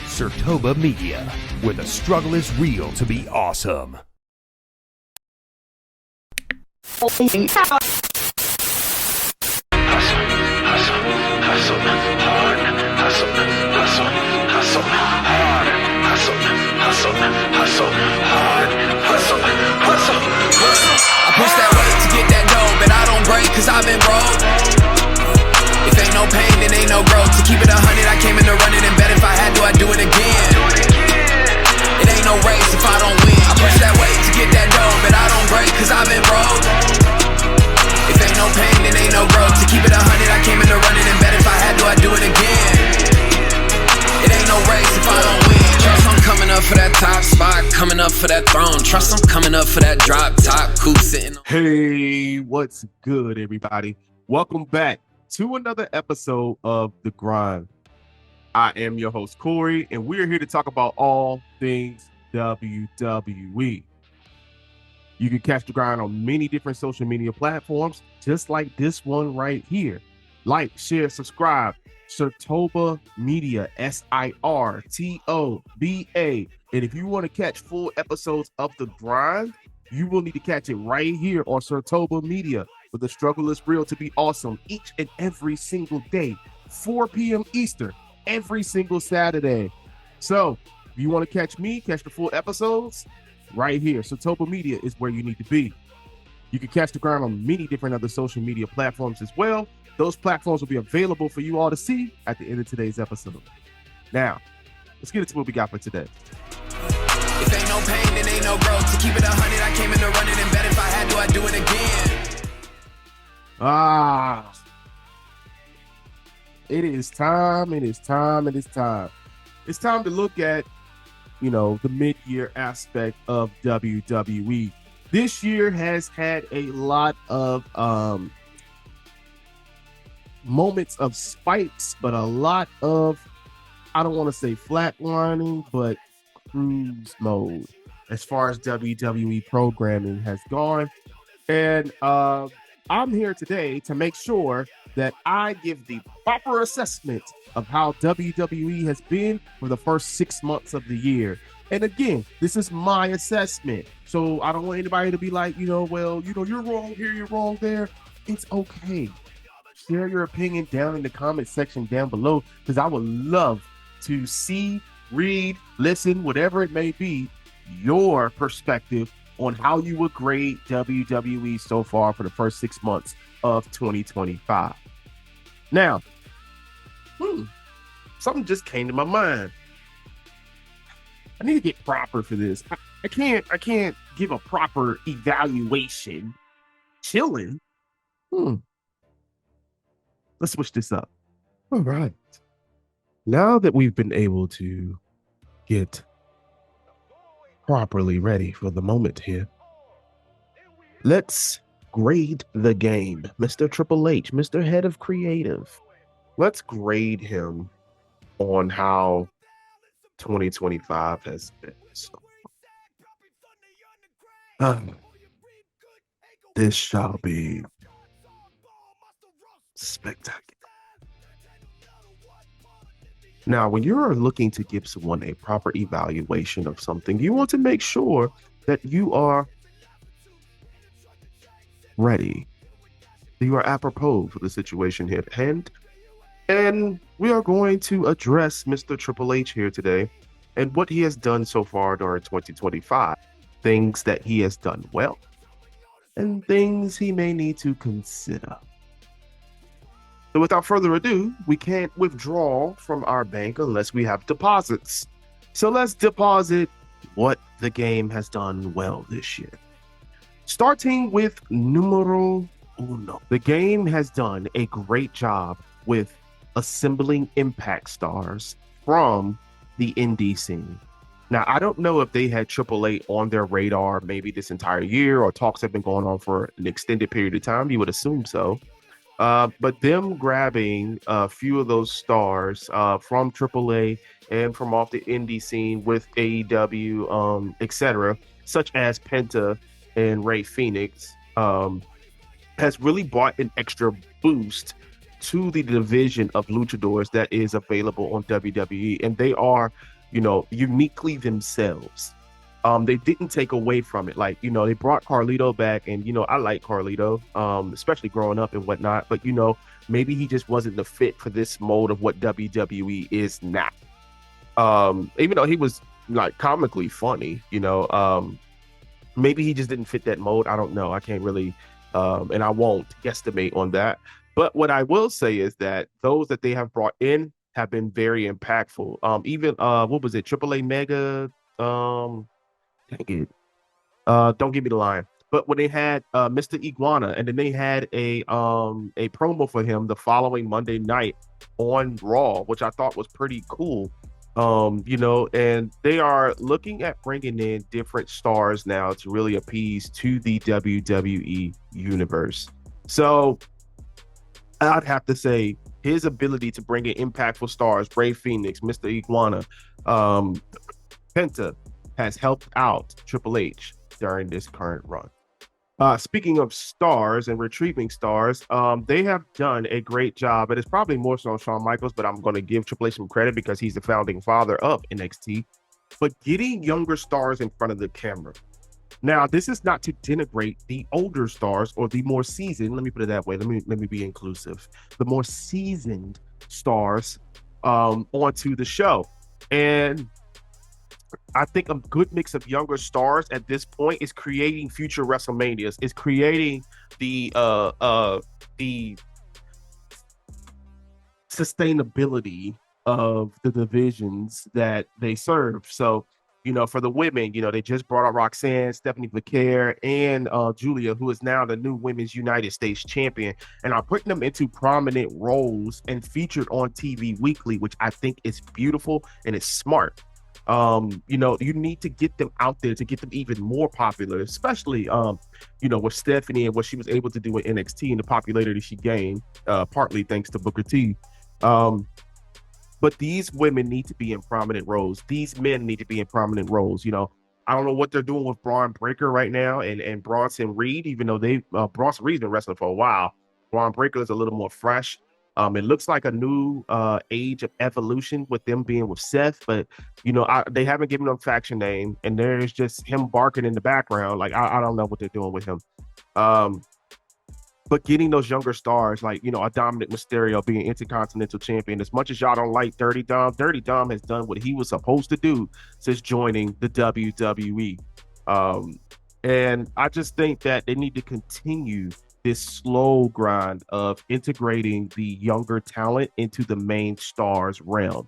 Sertoba Media, where the struggle is real to be awesome. I push that weight to get that dough, but I don't break cause I've been broke. If ain't no pain, then ain't no growth. To keep it 100, I came in to run it and bet if I had to, I'd do it again. It ain't no race if I don't win. I push that weight to get that dough, but I don't break cause I've been broke. If ain't no pain, then ain't no growth. To keep it 100, I came in to run it and bet if I had to, I'd do it again. It ain't no race if I don't win. Trust I'm coming up for that top spot, coming up for that throne. Trust I'm coming up for that drop top, cool sitting. Hey, what's good, everybody? Welcome back to another episode of The Grind. I am your host, Korrey, and we're here to talk about all things WWE. You can catch The Grind on many different social media platforms, just like this one right here. Like, share, subscribe. Sertoba Media, Sirtoba. And if you want to catch full episodes of The Grind, you will need to catch it right here on Sertoba Media, where the struggle is real to be awesome each and every single day, 4 p.m. Eastern, every single Saturday. So if you want to catch me, catch the full episodes right here. Sertoba Media is where you need to be. You can catch The Grind on many different other social media platforms as well. Those platforms will be available for you all to see at the end of today's episode. Now, let's get into what we got for today. If ain't no pain, then ain't no growth. To keep it 100, I came in to run it and bet if I had to, I'd do it again. It is time. It's time to look at, the mid-year aspect of WWE. This year has had a lot of moments of spikes, but a lot of, I don't want to say flatlining, but cruise mode as far as WWE programming has gone. And I'm here today to make sure that I give the proper assessment of how WWE has been for the first 6 months of the year. And again, this is my assessment. So I don't want anybody to be like, you're wrong here, you're wrong there. It's okay. Share your opinion down in the comment section down below, because I would love to see, read, listen, whatever it may be, your perspective on how you would grade WWE so far for the first 6 months of 2025. Now, something just came to my mind. I need to get proper for this. I can't give a proper evaluation. Chilling. Let's switch this up. All right. Now that we've been able to get properly ready for the moment here, let's grade the game. Mr. Triple H, Mr. Head of Creative. Let's grade him on how 2025 has been. So, this shall be spectacular. Now, when you're looking to give someone a proper evaluation of something, you want to make sure that you are ready. You are apropos for the situation here at hand. And we are going to address Mr. Triple H here today and what he has done so far during 2025. Things that he has done well and things he may need to consider. So without further ado, we can't withdraw from our bank unless we have deposits. So let's deposit what the game has done well this year. Starting with numero uno. The game has done a great job with assembling impact stars from the indie scene. Now, I don't know if they had AAA on their radar maybe this entire year, or talks have been going on for an extended period of time. You would assume so. But them grabbing a few of those stars from AAA and from off the indie scene with AEW, etc., such as Penta and Ray Phoenix, has really brought an extra boost to the division of luchadors that is available on WWE, and they are, uniquely themselves. They didn't take away from it. Like, they brought Carlito back, and I like Carlito, especially growing up and whatnot. But maybe he just wasn't the fit for this mode of what WWE is now. Even though he was like comically funny, maybe he just didn't fit that mode. I don't know. I can't really, and I won't guesstimate on that. But what I will say is that those that they have brought in have been very impactful. Even what was it, AAA Mega? Dang it. Don't give me the line. But when they had Mr. Iguana, and then they had a promo for him the following Monday night on Raw, which I thought was pretty cool. And they are looking at bringing in different stars now to really appease to the WWE universe. So I'd have to say his ability to bring in impactful stars, Rey Fenix, Mr. Iguana, Penta, has helped out Triple H during this current run. Speaking of stars and retrieving stars, they have done a great job, and it's probably more so Shawn Michaels, but I'm going to give Triple H some credit because he's the founding father of NXT, but getting younger stars in front of the camera. Now, this is not to denigrate the older stars or the more seasoned, let me put it that way, let me be inclusive, the more seasoned stars onto the show. And I think a good mix of younger stars at this point is creating future WrestleManias, is creating the sustainability of the divisions that they serve. So, for the women, they just brought out Roxanne, Stephanie Vaquer, and Julia, who is now the new Women's United States champion, and are putting them into prominent roles and featured on TV weekly, which I think is beautiful and it's smart. You need to get them out there to get them even more popular, especially, with Stephanie and what she was able to do in NXT and the popularity she gained, partly thanks to Booker T. But these women need to be in prominent roles. These men need to be in prominent roles. I don't know what they're doing with Braun Breaker right now and Bronson Reed, even though Bronson Reed's been wrestling for a while. Braun Breaker is a little more fresh. It looks like a new age of evolution with them being with Seth, but they haven't given him a faction name, and there's just him barking in the background. Like I don't know what they're doing with him. But getting those younger stars, like a Dominic Mysterio being Intercontinental Champion, as much as y'all don't like Dirty Dom has done what he was supposed to do since joining the WWE. And I just think that they need to continue this slow grind of integrating the younger talent into the main stars realm.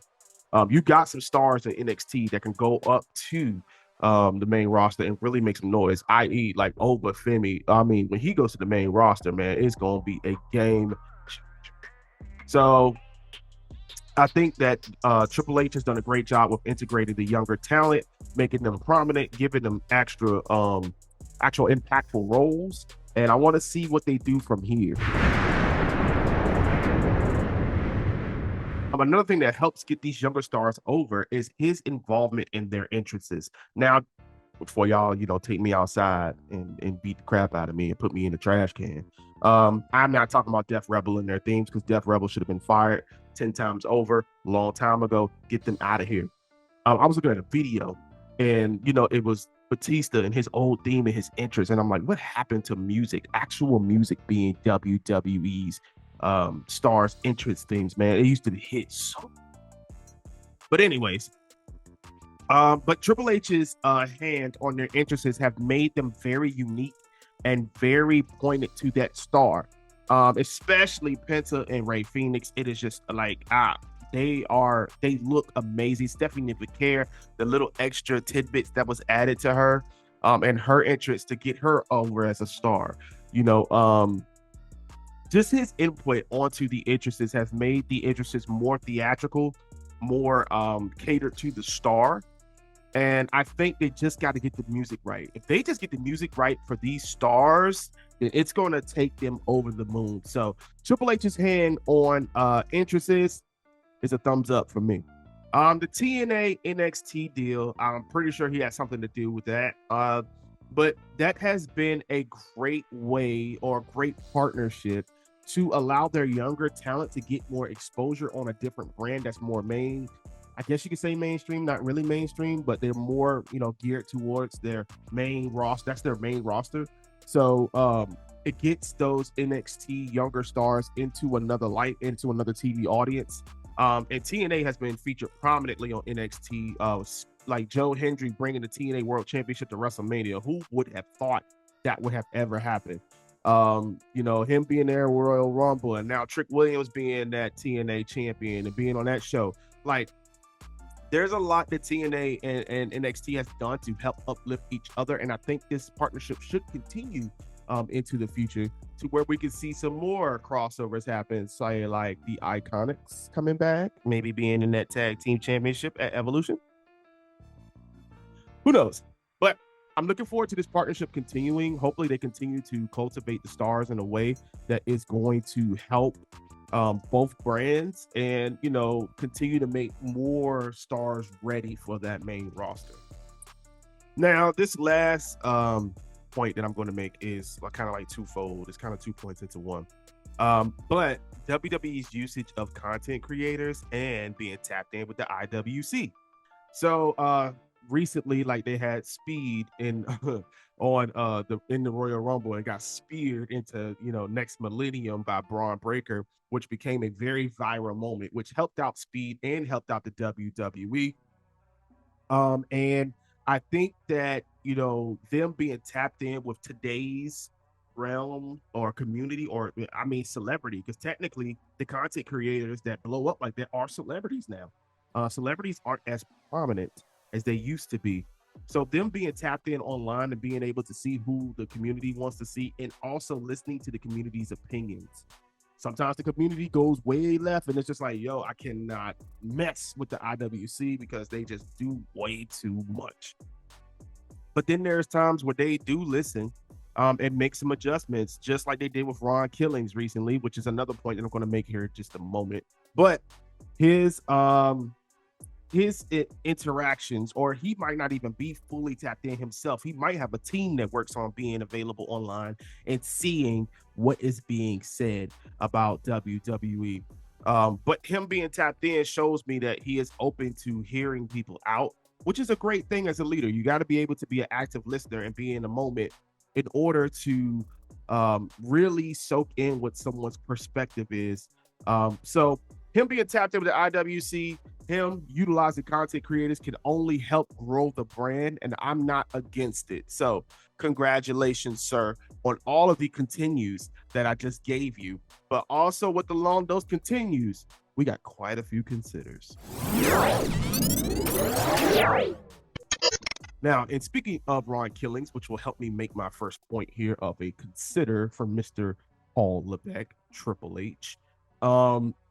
You got some stars in NXT that can go up to the main roster and really make some noise, i.e. like Femi. I mean, when he goes to the main roster, man, it's going to be a game. So I think that Triple H has done a great job with integrating the younger talent, making them prominent, giving them actual impactful roles. And I want to see what they do from here. Another thing that helps get these younger stars over is his involvement in their interests. Now, before y'all, take me outside and beat the crap out of me and put me in the trash can. I'm not talking about Def Rebel and their themes, because Def Rebel should have been fired 10 times over a long time ago. Get them out of here. I was looking at a video, and it was Batista and his old theme and his interest, and I'm like, what happened to music, actual music being WWE's stars interest themes, man? It used to hit so. But anyways, but Triple H's hand on their interests have made them very unique and very pointed to that star, especially Penta and Rey Fenix. It is just like they look amazing. Stephanie Vaquer, the little extra tidbits that was added to her, and her interest to get her over as a star. Just his input onto the interests has made the interests more theatrical, more catered to the star. And I think they just got to get the music right. If they just get the music right for these stars, then it's going to take them over the moon. So Triple H's hand on interests is a thumbs up for me. The TNA NXT deal, I'm pretty sure he has something to do with that. But that has been a great way or great partnership to allow their younger talent to get more exposure on a different brand that's more I guess you could say mainstream, not really mainstream, but they're more, geared towards their main roster. That's their main roster. So it gets those NXT younger stars into another light, into another TV audience. And TNA has been featured prominently on NXT, like Joe Hendry bringing the TNA World Championship to WrestleMania. Who would have thought that would have ever happened? Him being there Royal Rumble, and now Trick Williams being that TNA champion and being on that show. Like, there's a lot that TNA and NXT has done to help uplift each other, and I think this partnership should continue into the future to where we can see some more crossovers happen. Say like the Iconics coming back, maybe being in that tag team championship at Evolution. Who knows? But I'm looking forward to this partnership continuing. Hopefully they continue to cultivate the stars in a way that is going to help both brands and, continue to make more stars ready for that main roster. Now, this last point that I'm going to make is kind of like twofold. It's kind of 2 points into one. But WWE's usage of content creators and being tapped in with the IWC. So, recently, like, they had Speed in in the Royal Rumble and got speared into next millennium by Braun Breaker, which became a very viral moment, which helped out Speed and helped out the WWE. And I think that them being tapped in with today's realm or community, or I mean celebrity, because technically the content creators that blow up like that are celebrities now. Celebrities aren't as prominent as they used to be. So them being tapped in online and being able to see who the community wants to see, and also listening to the community's opinions. Sometimes the community goes way left and it's just like, yo, I cannot mess with the IWC because they just do way too much. But then there's times where they do listen and make some adjustments, just like they did with Ron Killings recently, which is another point that I'm going to make here in just a moment. But his interactions, or he might not even be fully tapped in himself. He might have a team that works on being available online and seeing what is being said about WWE. But him being tapped in shows me that he is open to hearing people out, which is a great thing as a leader. You got to be able to be an active listener and be in the moment in order to really soak in what someone's perspective is. So him being tapped in with the IWC, him utilizing content creators can only help grow the brand, and I'm not against it. So congratulations, sir, on all of the continues that I just gave you. But also with the long dose continues, we got quite a few considers. Now, and speaking of Ron Killings, which will help me make my first point here of a consider for Mr. Paul Levesque, Triple H,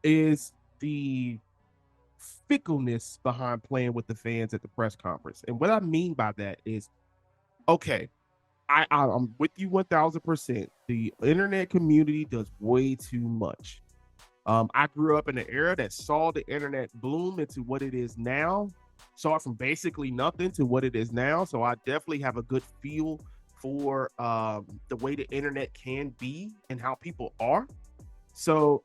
is the fickleness behind playing with the fans at the press conference. And what I mean by that is, okay, I'm with you 1000%. The internet community does way too much. I grew up in an era that saw the internet bloom into what it is now, saw it from basically nothing to what it is now. So I definitely have a good feel for the way the internet can be and how people are. So,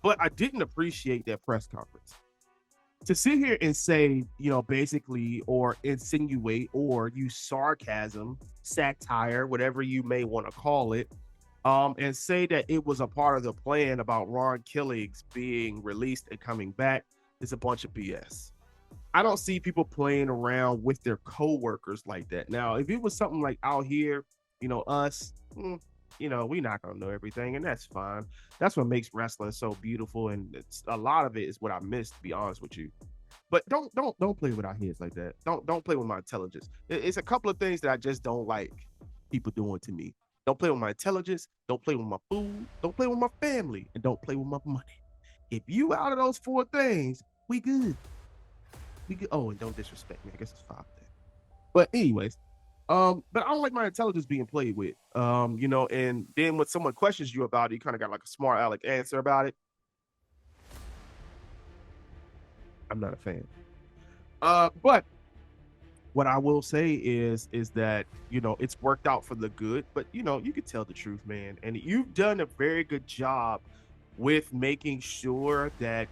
but I didn't appreciate that press conference. To sit here and say, basically, or insinuate or use sarcasm, satire, whatever you may want to call it, and say that it was a part of the plan about Ron Killings being released and coming back is a bunch of BS. I don't see people playing around with their co-workers like that. Now, if it was something like out here, us, we're not gonna know everything, and that's fine. That's what makes wrestling so beautiful, and it's a lot of it is what I miss, to be honest with you. But don't play with our heads like that. Don't play with my intelligence. It's a couple of things that I just don't like people doing to me. Don't play with my intelligence. Don't play with my food. Don't play with my family, and don't play with my money. If you out of those 4 things, we good. We good. Oh, and don't disrespect me. I guess it's 5 things. But anyways. But I don't like my intelligence being played with, and then when someone questions you about it, you kind of got like a smart aleck answer about it. I'm not a fan. But what I will say is that, you know, it's worked out for the good, but you know, you can tell the truth, man. And you've done a very good job with making sure that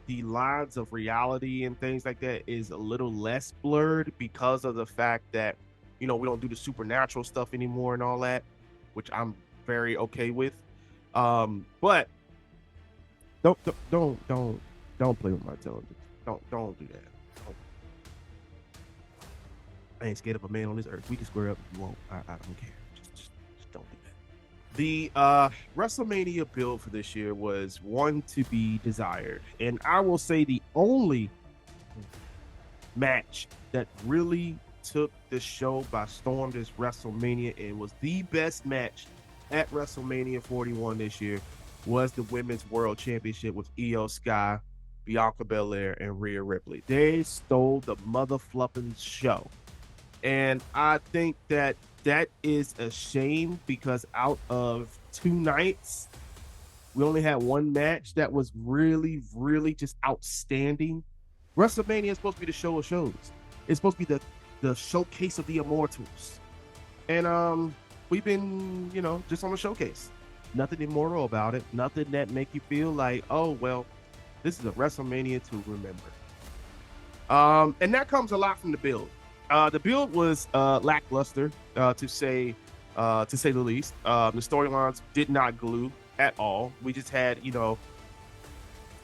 the lines of reality and things like that is a little less blurred because of the fact that, you know, we don't do the supernatural stuff anymore and all that, which I'm very okay with. But don't play with my intelligence. Don't do that. I ain't scared of a man on this earth. We can square up if you want. I don't care. Just don't do that. The WrestleMania build for this year was one to be desired. And I will say the only match that really took the show by storm this WrestleMania and was the best match at WrestleMania 41 this year was the Women's World Championship with Io Sky, Bianca Belair, and Rhea Ripley. They stole the motherflupping show. And I think that is a shame because out of 2 nights, we only had one match that was really, really just outstanding. WrestleMania is supposed to be the show of shows. It's supposed to be the showcase of the immortals. And we've been, you know, just on the showcase. Nothing immoral about it. Nothing that make you feel like, oh, well, this is a WrestleMania to remember. And that comes a lot from the build. The build was lackluster, to say the least. The storylines did not glue at all. We just had, you know,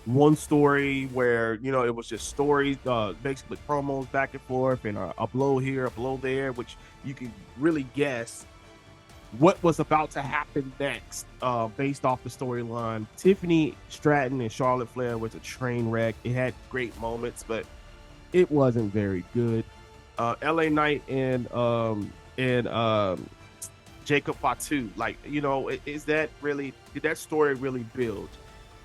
one story where, you know, it was just stories, basically promos back and forth, and a blow here, a blow there, which you can really guess what was about to happen next, based off the storyline. Tiffany Stratton and Charlotte Flair was a train wreck. It had great moments, but it wasn't very good. LA Knight and Jacob Fatu, like, you know, did that story really build?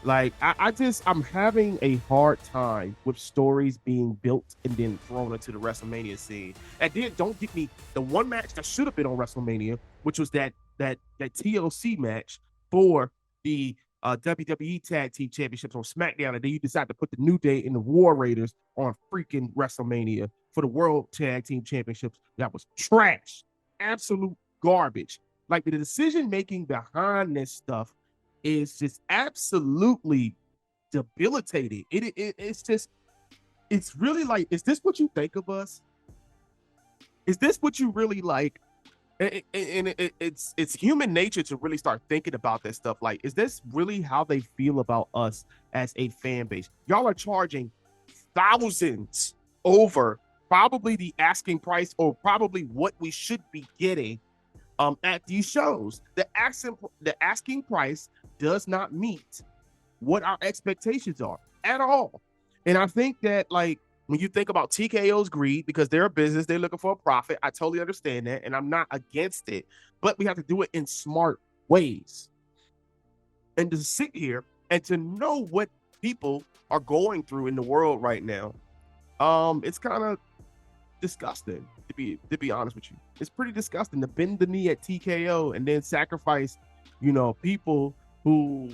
Like, I'm having a hard time with stories being built and then thrown into the WrestleMania scene. And then don't get me the one match that should have been on WrestleMania, which was that TLC match for the WWE Tag Team Championships on SmackDown, and then you decide to put the New Day and the War Raiders on freaking WrestleMania for the World Tag Team Championships. That was trash, absolute garbage. Like, the decision making behind this stuff is just absolutely debilitating. It's really like, is this what you think of us? Is this what you really like? And it's human nature to really start thinking about that stuff. Like, is this really how they feel about us as a fan base? Y'all are charging thousands over probably the asking price, or probably what we should be getting at these shows. The asking price does not meet what our expectations are at all. And I think that, like, when you think about TKO's greed, because they're a business, they're looking for a profit. I totally understand that, and I'm not against it, but we have to do it in smart ways. And to sit here and to know what people are going through in the world right now, it's kind of disgusting, to be honest with you. It's pretty disgusting to bend the knee at TKO and then sacrifice, you know, people who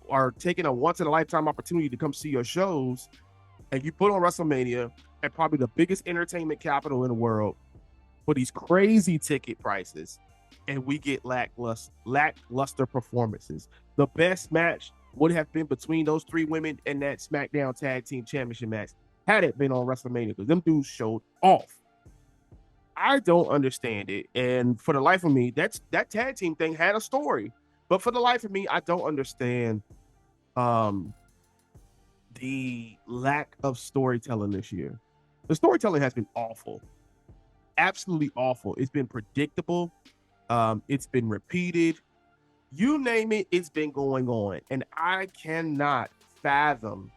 are taking a once in a lifetime opportunity to come see your shows, and you put on WrestleMania at probably the biggest entertainment capital in the world for these crazy ticket prices, and we get lackluster performances. The best match would have been between those 3 women in that SmackDown Tag Team Championship match had it been on WrestleMania, because them dudes showed off. I don't understand it, and for the life of me, that tag team thing had a story, but for the life of me, I don't understand the lack of storytelling this year. The storytelling has been awful, absolutely awful. It's been predictable. It's been repeated. You name it, it's been going on, and I cannot fathom,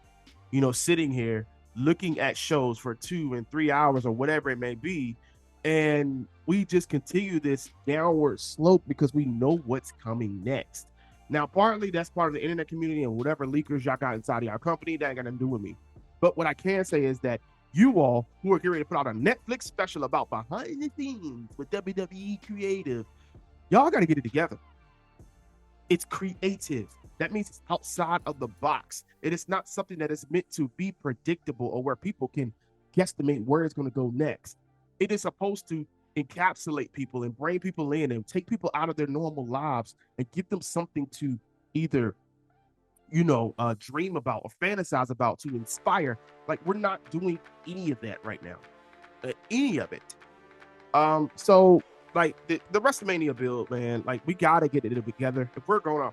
you know, sitting here looking at shows for 2 and 3 hours or whatever it may be, and we just continue this downward slope because we know what's coming next. Now, partly that's part of the internet community and whatever leakers y'all got inside of your company, that ain't got nothing to do with me. But what I can say is that you all who are getting ready to put out a Netflix special about behind the scenes with WWE Creative, y'all got to get it together. It's creative. That means it's outside of the box. It is not something that is meant to be predictable or where people can guesstimate where it's going to go next. It is supposed to encapsulate people and bring people in and take people out of their normal lives and give them something to either, dream about or fantasize about, to inspire. Like, we're not doing any of that right now, any of it. So like the WrestleMania build, man, like we gotta get it together if we're gonna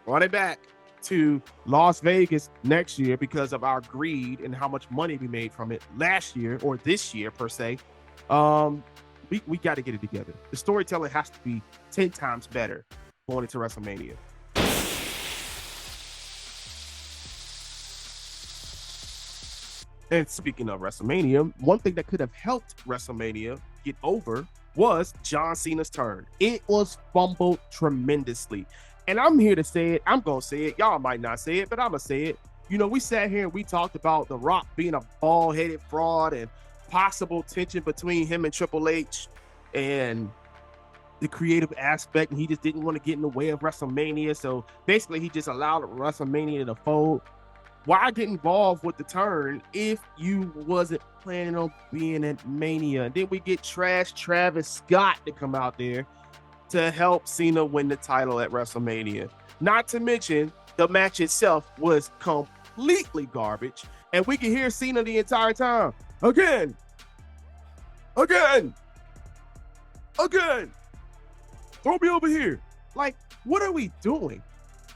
run it back to Las Vegas next year because of our greed and how much money we made from it last year or this year per se. We got to get it together. The storytelling has to be 10 times better going into WrestleMania. And speaking of WrestleMania, one thing that could have helped WrestleMania get over was John Cena's turn. It was fumbled tremendously. And I'm here to say it. I'm going to say it. Y'all might not say it, but I'm going to say it. We sat here and we talked about The Rock being a bald-headed fraud and possible tension between him and Triple H and the creative aspect. And he just didn't want to get in the way of WrestleMania. So basically, he just allowed WrestleMania to fold. Why get involved with the turn if you wasn't planning on being at Mania? And then we get trash Travis Scott to come out there to help Cena win the title at WrestleMania. Not to mention, the match itself was completely garbage. And we can hear Cena the entire time. Again. Throw me over here. Like, what are we doing?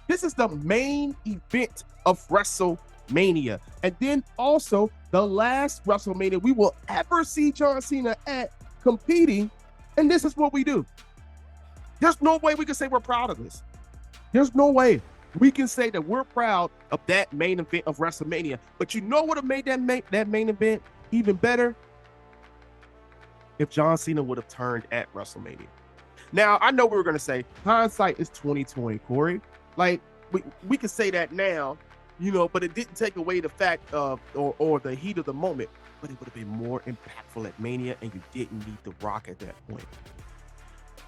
This is the main event of WrestleMania. And then also the last WrestleMania we will ever see John Cena at competing. And this is what we do. There's no way we can say we're proud of this. There's no way we can say that we're proud of that main event of WrestleMania. But you know what would have made that main event even better? If John Cena would have turned at WrestleMania. Now, I know we were going to say hindsight is 2020, Korrey. Like, we can say that now, but it didn't take away the fact of or the heat of the moment. But it would have been more impactful at Mania, and you didn't need The Rock at that point.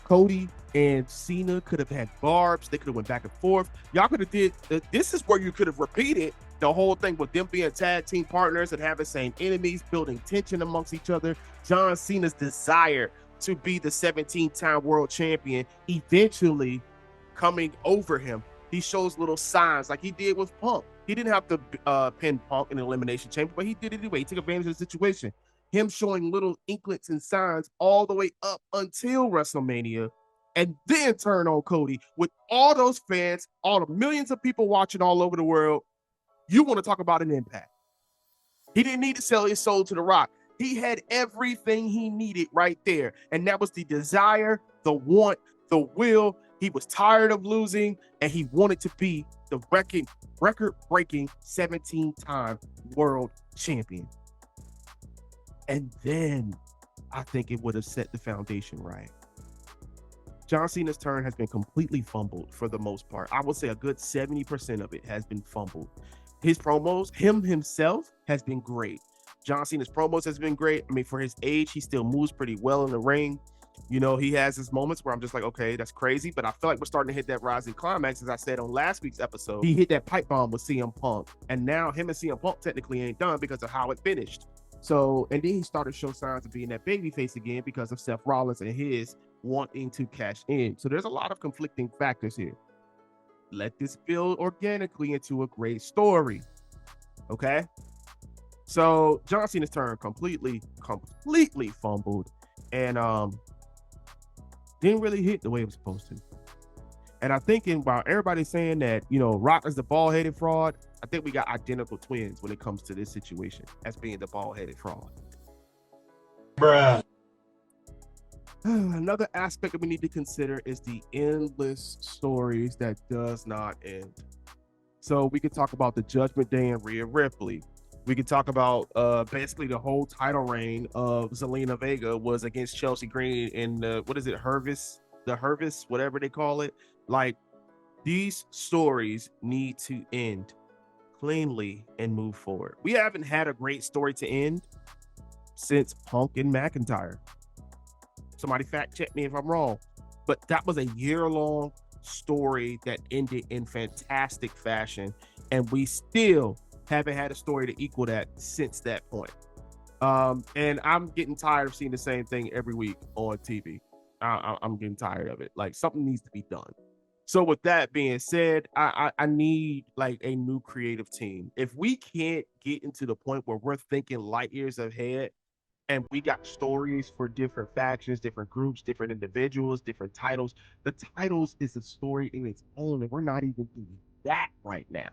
Cody and Cena could have had barbs. They could have went back and forth. Y'all could have did. This is where you could have repeated the whole thing with them being tag team partners and having same enemies, building tension amongst each other. John Cena's desire to be the 17-time world champion eventually coming over him. He shows little signs like he did with Punk. He didn't have to pin Punk in the Elimination Chamber, but he did it anyway. He took advantage of the situation. Him showing little inklets and signs all the way up until WrestleMania, and then turn on Cody with all those fans, all the millions of people watching all over the world. You want to talk about an impact. He didn't need to sell his soul to The Rock. He had everything he needed right there. And that was the desire, the want, the will. He was tired of losing, and he wanted to be the record-breaking 17-time world champion. And then I think it would have set the foundation right. John Cena's turn has been completely fumbled for the most part. I would say a good 70% of it has been fumbled. His promos, himself, has been great. John Cena's promos has been great. I mean, for his age, he still moves pretty well in the ring. He has his moments where I'm just like, okay, that's crazy. But I feel like we're starting to hit that rising climax. As I said on last week's episode, he hit that pipe bomb with CM Punk. And now him and CM Punk technically ain't done because of how it finished. So, and then he started to show signs of being that babyface again because of Seth Rollins and his wanting to cash in. So there's a lot of conflicting factors here. Let this build organically into a great story. Okay? So John Cena's turn completely fumbled and didn't really hit the way it was supposed to. And I think while everybody's saying that, Rock is the bald-headed fraud, I think we got identical twins when it comes to this situation as being the bald-headed fraud. Bruh. Another aspect that we need to consider is the endless stories that does not end. So we could talk about the Judgment Day and Rhea Ripley. We could talk about basically the whole title reign of Zelina Vega was against Chelsea Green in the Hervis, whatever they call it. Like, these stories need to end cleanly and move forward. We haven't had a great story to end since Punk and McIntyre. Somebody fact check me if I'm wrong, but that was a year-long story that ended in fantastic fashion, and we still haven't had a story to equal that since that point. And I'm getting tired of seeing the same thing every week on TV. I'm getting tired of it. Like, something needs to be done. So with that being said, I need like a new creative team. If we can't get into the point where we're thinking light years ahead, and we got stories for different factions, different groups, different individuals, different titles. The titles is a story in its own, and we're not even doing that right now.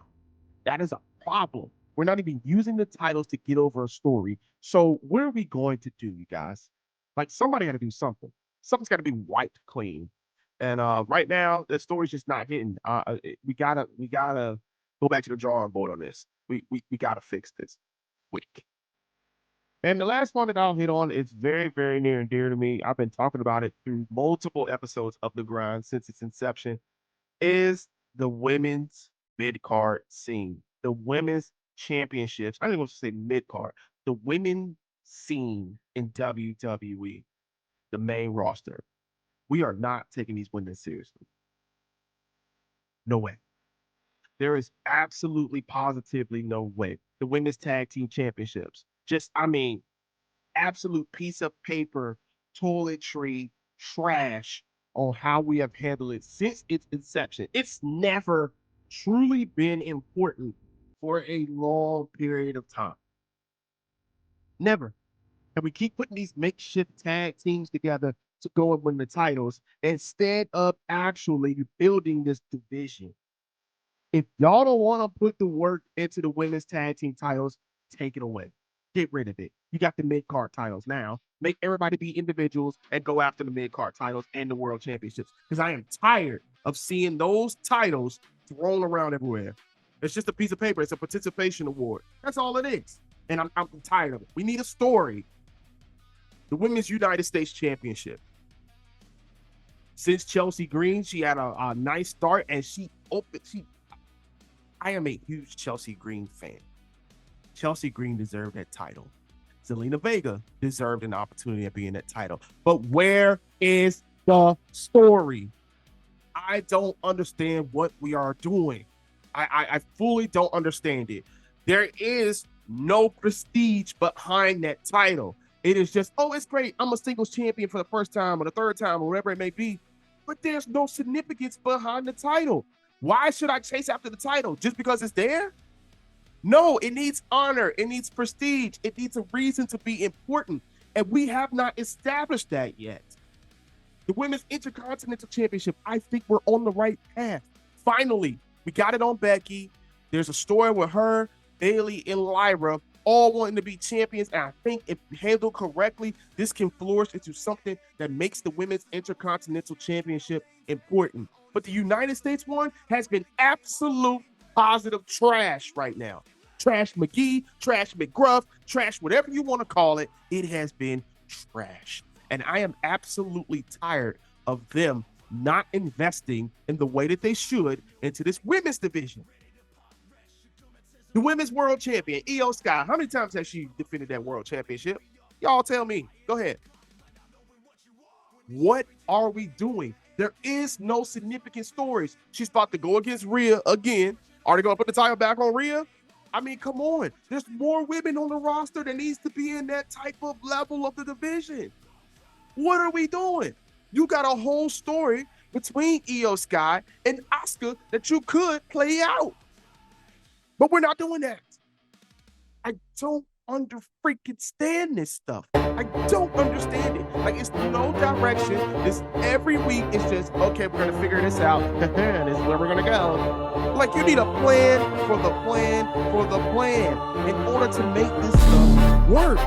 That is a problem. We're not even using the titles to get over a story. So what are we going to do, you guys? Like, somebody got to do something. Something's got to be wiped clean. And right now, the story's just not hitting. We gotta go back to the drawing board on this. We gotta fix this quick. And the last one that I'll hit on is very, very near and dear to me. I've been talking about it through multiple episodes of The Grind since its inception, is the women's mid-card scene. The women's championships. I didn't want to say mid-card. The women's scene in WWE, the main roster. We are not taking these women seriously. No way. There is absolutely, positively no way. The women's tag team championships. Just, I mean, absolute piece of paper, toiletry, trash on how we have handled it since its inception. It's never truly been important for a long period of time. Never. And we keep putting these makeshift tag teams together to go and win the titles instead of actually building this division. If y'all don't want to put the work into the women's tag team titles, take it away. Get rid of it. You got the mid-card titles now. Make everybody be individuals and go after the mid-card titles and the world championships. Because I am tired of seeing those titles thrown around everywhere. It's just a piece of paper. It's a participation award. That's all it is. And I'm tired of it. We need a story. The Women's United States Championship. Since Chelsea Green, she had a nice start, and I am a huge Chelsea Green fan. Chelsea Green deserved that title. Zelina Vega deserved an opportunity of being that title. But where is the story? I don't understand what we are doing. I fully don't understand it. There is no prestige behind that title. It is just, oh, it's great. I'm a singles champion for the first time or the third time or whatever it may be. But there's no significance behind the title. Why should I chase after the title? Just because it's there? No, it needs honor. It needs prestige. It needs a reason to be important. And we have not established that yet. The Women's Intercontinental Championship, I think we're on the right path. Finally, we got it on Becky. There's a story with her, Bayley, and Lyra all wanting to be champions. And I think if handled correctly, this can flourish into something that makes the Women's Intercontinental Championship important. But the United States one has been absolute positive trash right now. Trash McGee, trash McGruff, trash whatever you want to call it. It has been trash. And I am absolutely tired of them not investing in the way that they should into this women's division. The women's world champion, Io Sky, how many times has she defended that world championship? Y'all tell me. Go ahead. What are we doing? There is no significant stories. She's about to go against Rhea again. Are they going to put the title back on Rhea? I mean, come on. There's more women on the roster that needs to be in that type of level of the division. What are we doing? You got a whole story between Io Sky and Asuka that you could play out. But we're not doing that. I don't stand this stuff. I don't understand it. Like, it's no direction. This every week it's just, okay, we're gonna figure this out. This is where we're gonna go. Like, you need a plan for the plan for the plan in order to make this stuff work.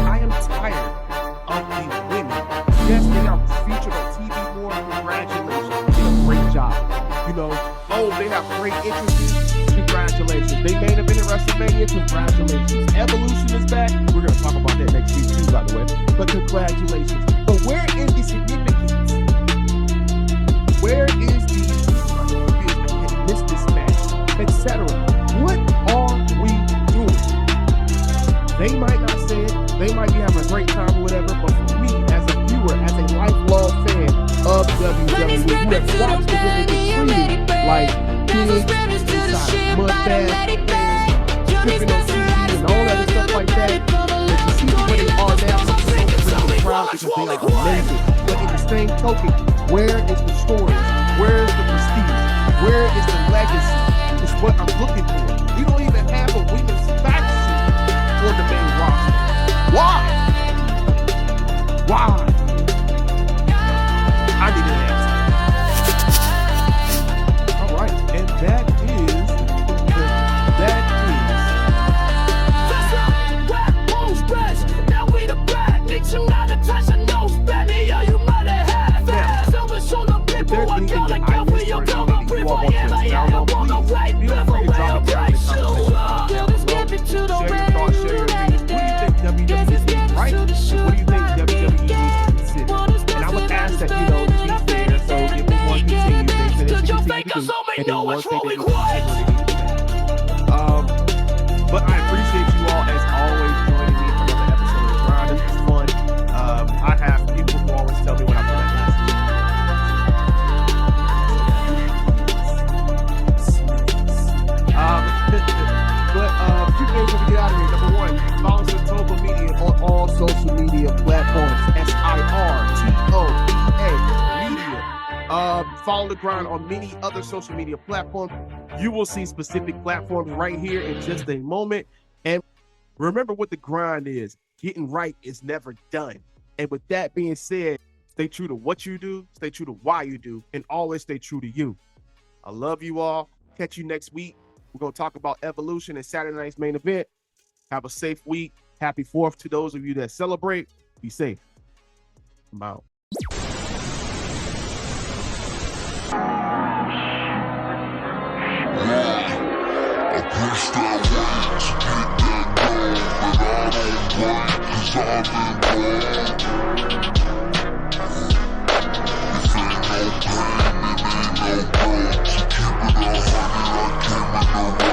I am tired of these women. Yes, they are featured on TV more. Congratulations. They did a great job. You know, oh, they have great interests. Congratulations. They may have been in WrestleMania. Congratulations. Evolution is back. We're going to talk about that next week too, by the way. But congratulations. But where is the significance? Where is the miss this match, etc.? What are we doing? They might not say it. They might be having a great time or whatever. But for me, as a viewer, as a lifelong fan of WWE, who has watched the women get treated like pigs inside mud baths, dripping on TV and all because they are amazing. But in the same token, where is the stories? Where is the prestige? Where is the legacy? It's what I'm looking for. We don't even have a women's faction on the main roster. Why? Why? I need an answer. All right, and that is. Now we the bad bitch, I'm not a touch, I know Spanish, yeah, you might have had fast. Over shoulder people, I go like that for your cover, people, yeah, I want to right, never way of right, so girl, let's give it to the red, what do you think WWE needs to right? What do you think WWE needs to consider? And I would ask that, you know, to be fair, so if we want to continue things, and if we continue to do, and then one thing that but I appreciate you all, as always, joining me for another episode of The Grind. This is fun. I have people who always tell me when I feel like but a few things when we get out of here. Number one, follow Sertoba Media on all social media platforms. SIRTOBA Media. Follow The Grind on many other social media platforms. You will see specific platforms right here in just a moment. And remember what the grind is. Getting right is never done. And with that being said, stay true to what you do, stay true to why you do, and always stay true to you. I love you all. Catch you next week. We're going to talk about Evolution and Saturday night's main event. Have a safe week. Happy 4th to those of you that celebrate. Be safe. I'm out. I push that weight to get that goal, but I don't break cause I'm involved. If ain't no pain, it ain't no growth. To keep it 100, I came in the